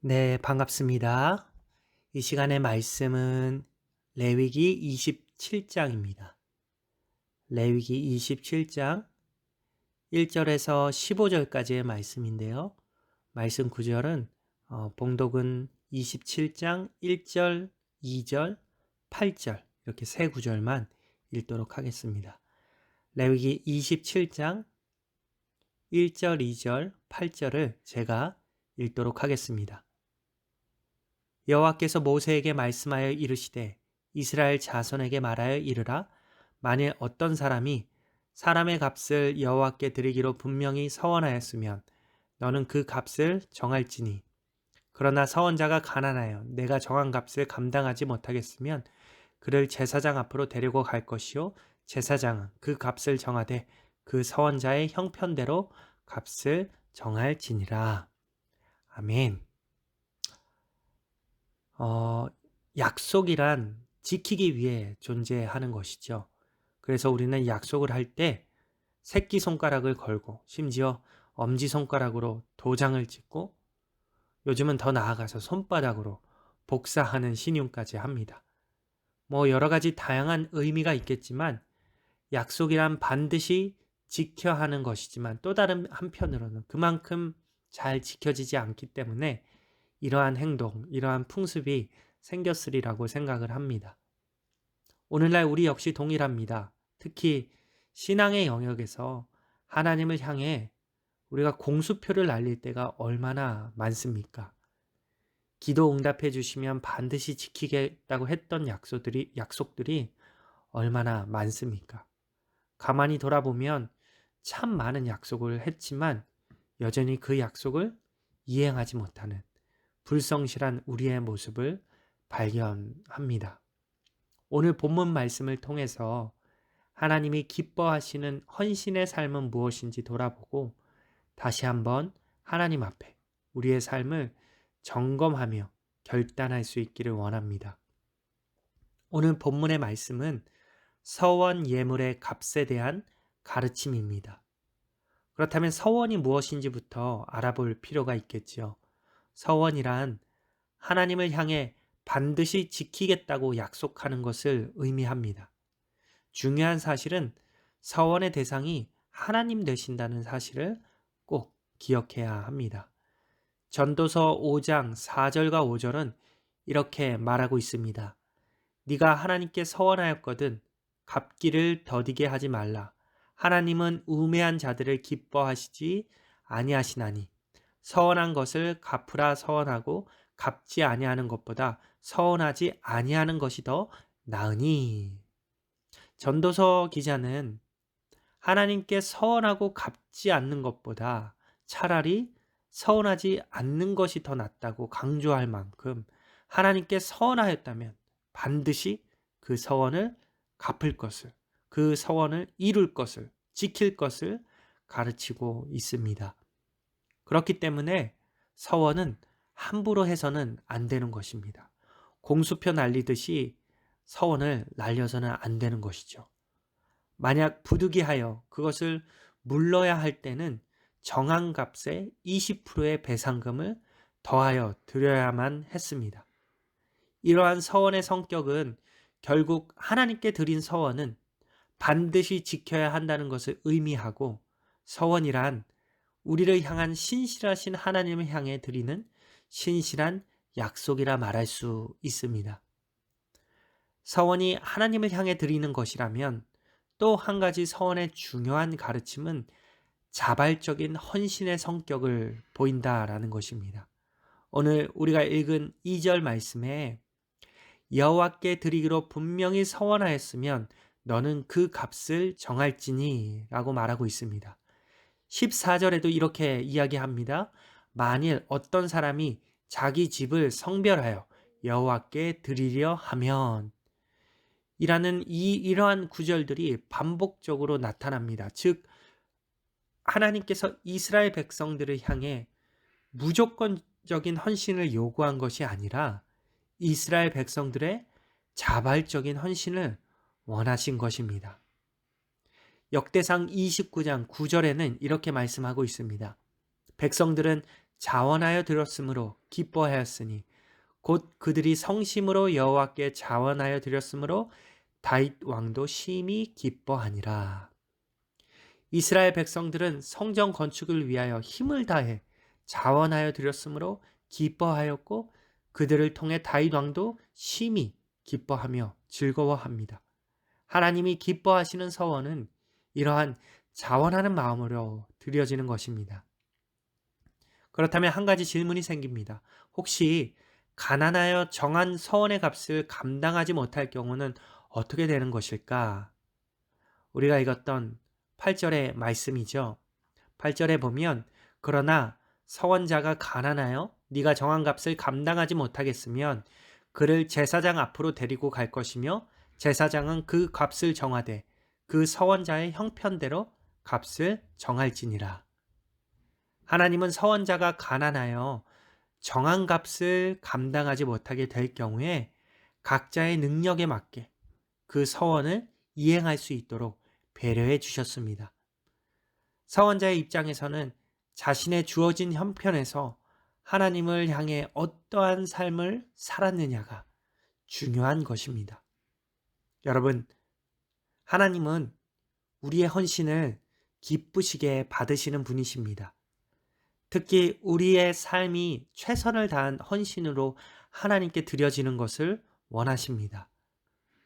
네, 반갑습니다. 이 시간의 말씀은 레위기 27장입니다. 레위기 27장 1절에서 15절까지의 말씀인데요. 말씀 구절은 봉독은 27장 1절, 2절, 8절 이렇게 세 구절만 읽도록 하겠습니다. 레위기 27장 1절, 2절, 8절을 제가 읽도록 하겠습니다. 여호와께서 모세에게 말씀하여 이르시되 이스라엘 자손에게 말하여 이르라. 만일 어떤 사람이 사람의 값을 여호와께 드리기로 분명히 서원하였으면 너는 그 값을 정할지니, 그러나 서원자가 가난하여 내가 정한 값을 감당하지 못하겠으면 그를 제사장 앞으로 데리고 갈 것이요 제사장은 그 값을 정하되 그 서원자의 형편대로 값을 정할지니라. 아멘. 약속이란 지키기 위해 존재하는 것이죠. 그래서 우리는 약속을 할 때 새끼손가락을 걸고 심지어 엄지손가락으로 도장을 찍고 요즘은 더 나아가서 손바닥으로 복사하는 신용까지 합니다. 여러 가지 다양한 의미가 있겠지만 약속이란 반드시 지켜야 하는 것이지만 또 다른 한편으로는 그만큼 잘 지켜지지 않기 때문에 이러한 행동, 이러한 풍습이 생겼으리라고 생각을 합니다. 오늘날 우리 역시 동일합니다. 특히 신앙의 영역에서 하나님을 향해 우리가 공수표를 날릴 때가 얼마나 많습니까? 기도 응답해 주시면 반드시 지키겠다고 했던 약속들이 얼마나 많습니까? 가만히 돌아보면 참 많은 약속을 했지만 여전히 그 약속을 이행하지 못하는 불성실한 우리의 모습을 발견합니다. 오늘 본문 말씀을 통해서 하나님이 기뻐하시는 헌신의 삶은 무엇인지 돌아보고 다시 한번 하나님 앞에 우리의 삶을 점검하며 결단할 수 있기를 원합니다. 오늘 본문의 말씀은 서원 예물의 값에 대한 가르침입니다. 그렇다면 서원이 무엇인지부터 알아볼 필요가 있겠지요. 서원이란 하나님을 향해 반드시 지키겠다고 약속하는 것을 의미합니다. 중요한 사실은 서원의 대상이 하나님 되신다는 사실을 꼭 기억해야 합니다. 전도서 5장 4절과 5절은 이렇게 말하고 있습니다. 네가 하나님께 서원하였거든 갚기를 더디게 하지 말라. 하나님은 우매한 자들을 기뻐하시지 아니하시나니 서원한 것을 갚으라 서원하고 갚지 아니하는 것보다 서원하지 아니하는 것이 더 나으니. 전도서 기자는 하나님께 서원하고 갚지 않는 것보다 차라리 서원하지 않는 것이 더 낫다고 강조할 만큼 하나님께 서원하였다면 반드시 그 서원을 갚을 것을, 그 서원을 이룰 것을, 지킬 것을 가르치고 있습니다. 그렇기 때문에 서원은 함부로 해서는 안 되는 것입니다. 공수표 날리듯이 서원을 날려서는 안 되는 것이죠. 만약 부득이하여 그것을 물러야 할 때는 정한 값의 20%의 배상금을 더하여 드려야만 했습니다. 이러한 서원의 성격은 결국 하나님께 드린 서원은 반드시 지켜야 한다는 것을 의미하고 서원이란 우리를 향한 신실하신 하나님을 향해 드리는 신실한 약속이라 말할 수 있습니다. 서원이 하나님을 향해 드리는 것이라면 또 한 가지 서원의 중요한 가르침은 자발적인 헌신의 성격을 보인다라는 것입니다. 오늘 우리가 읽은 2절 말씀에 여호와께 드리기로 분명히 서원하였으면 너는 그 값을 정할지니 라고 말하고 있습니다. 14절에도 이렇게 이야기합니다. 만일 어떤 사람이 자기 집을 성별하여 여호와께 드리려 하면 이라는 이러한 구절들이 반복적으로 나타납니다. 즉 하나님께서 이스라엘 백성들을 향해 무조건적인 헌신을 요구한 것이 아니라 이스라엘 백성들의 자발적인 헌신을 원하신 것입니다. 역대상 29장 9절에는 이렇게 말씀하고 있습니다. 백성들은 자원하여 드렸으므로 기뻐하였으니 곧 그들이 성심으로 여호와께 자원하여 드렸으므로 다윗 왕도 심히 기뻐하니라. 이스라엘 백성들은 성전 건축을 위하여 힘을 다해 자원하여 드렸으므로 기뻐하였고 그들을 통해 다윗 왕도 심히 기뻐하며 즐거워합니다. 하나님이 기뻐하시는 서원은 이러한 자원하는 마음으로 드려지는 것입니다. 그렇다면 한 가지 질문이 생깁니다. 혹시 가난하여 정한 서원의 값을 감당하지 못할 경우는 어떻게 되는 것일까? 우리가 읽었던 8절의 말씀이죠. 8절에 보면 그러나 서원자가 가난하여 네가 정한 값을 감당하지 못하겠으면 그를 제사장 앞으로 데리고 갈 것이며 제사장은 그 값을 정하되 그 서원자의 형편대로 값을 정할지니라. 하나님은 서원자가 가난하여 정한 값을 감당하지 못하게 될 경우에 각자의 능력에 맞게 그 서원을 이행할 수 있도록 배려해 주셨습니다. 서원자의 입장에서는 자신의 주어진 형편에서 하나님을 향해 어떠한 삶을 살았느냐가 중요한 것입니다. 여러분, 하나님은 우리의 헌신을 기쁘시게 받으시는 분이십니다. 특히 우리의 삶이 최선을 다한 헌신으로 하나님께 드려지는 것을 원하십니다.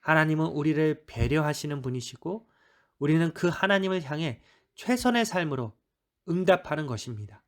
하나님은 우리를 배려하시는 분이시고 우리는 그 하나님을 향해 최선의 삶으로 응답하는 것입니다.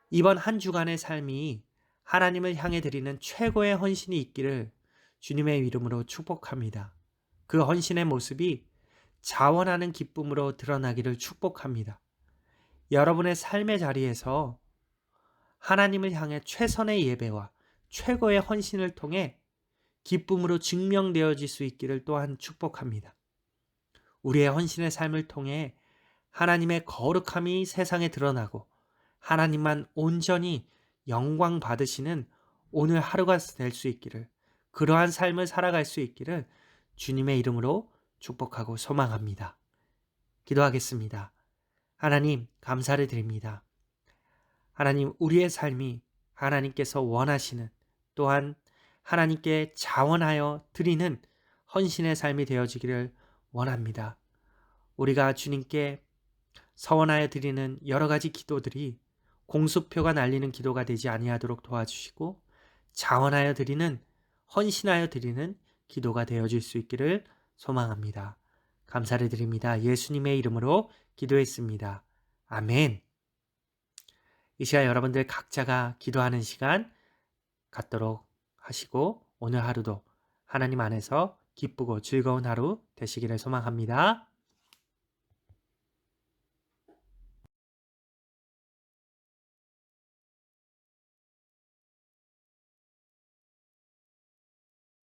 이번 한 주간의 삶이 하나님을 향해 드리는 최고의 헌신이 있기를 주님의 이름으로 축복합니다. 그 헌신의 모습이 자원하는 기쁨으로 드러나기를 축복합니다. 여러분의 삶의 자리에서 하나님을 향해 최선의 예배와 최고의 헌신을 통해 기쁨으로 증명되어질 수 있기를 또한 축복합니다. 우리의 헌신의 삶을 통해 하나님의 거룩함이 세상에 드러나고 하나님만 온전히 영광 받으시는 오늘 하루가 될 수 있기를, 그러한 삶을 살아갈 수 있기를 주님의 이름으로 축복하고 소망합니다. 기도하겠습니다. 하나님, 감사를 드립니다. 하나님, 우리의 삶이 하나님께서 원하시는, 또한 하나님께 자원하여 드리는 헌신의 삶이 되어지기를 원합니다. 우리가 주님께 서원하여 드리는 여러 가지 기도들이 공수표가 날리는 기도가 되지 아니하도록 도와주시고 자원하여 드리는, 헌신하여 드리는 기도가 되어질 수 있기를 소망합니다. 감사를 드립니다. 예수님의 이름으로 기도했습니다. 아멘. 이 시간 여러분들 각자가 기도하는 시간 갖도록 하시고 오늘 하루도 하나님 안에서 기쁘고 즐거운 하루 되시기를 소망합니다.